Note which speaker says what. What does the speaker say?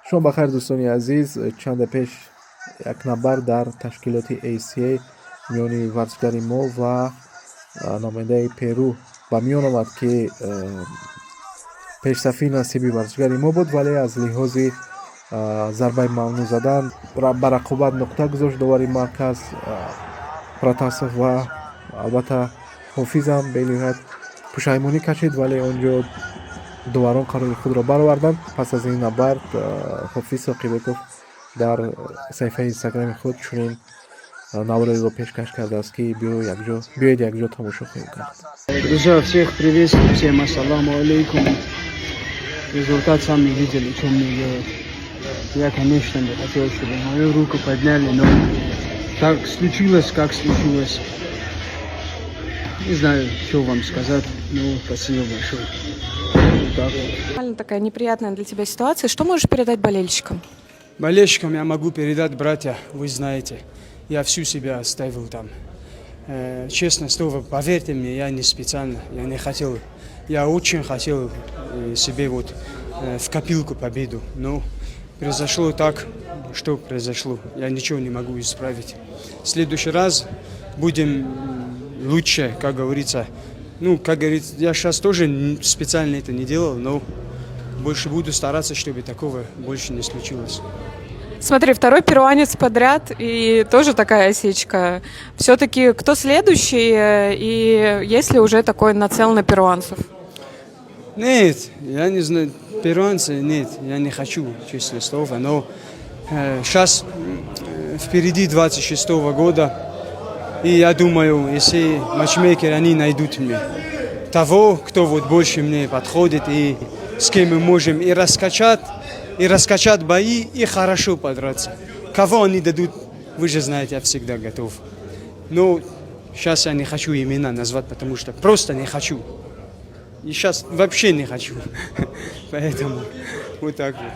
Speaker 1: шумо бахайр дӯстони азиз, чанде пеш як набар дар ташкилоти ACA миёни варзишгари мо ва намояндаи Перу ба миён омад, ки пешсафи насиби варзишгари мо буд, вале аз лиҳози зарбаи мамнӯъ задан ба рақобат нуқта гузошт довари марказ Протасов ва албатта ҳофизам бениҳоят пушаймонӣ кашид, вале он ҷо дуварон қарори худро бароварданд. Пас аз ин набард ҳофиз Соқибеков дар саҳифаи инстаграми худ чунин навореро пешкаш кардааст, ки биёед якҷо тамошо хоҳем кард.
Speaker 2: Друзья, всех приветствую, всем ассаламу алейкум. Результат сами видели, что мне делать. Я, конечно, бы хотел, чтобы мою руку подняли, но так случилось, как случилось. Не знаю, что вам сказать, но спасибо большое. Вот так вот.
Speaker 3: Такая неприятная для тебя ситуация. Что можешь передать болельщикам?
Speaker 2: Болельщикам я могу передать, братья, вы знаете, я всю себя оставил там. Честно слово, поверьте мне, я не специально, я не хотел. Я очень хотел себе вот в копилку победу, но произошло так, что произошло. Я ничего не могу исправить. В следующий раз будем лучше, как говорится. Ну, как говорится, я сейчас тоже специально это не делал, но больше буду стараться, чтобы такого больше не случилось.
Speaker 3: Смотри, второй перуанец подряд и тоже такая осечка. Все-таки кто следующий и есть ли уже такой нацел на перуанцев?
Speaker 2: Нет, я не знаю, перуанцы нет, я не хочу, честное слово, но сейчас впереди 26-го года, и я думаю, если матчмейкеры, они найдут мне того, кто вот больше мне подходит, и с кем мы можем и раскачать бои, и хорошо подраться. Кого они дадут, вы же знаете, я всегда готов. Но сейчас я не хочу имена назвать, потому что просто не хочу. И сейчас вообще не хочу. Поэтому вот так вот.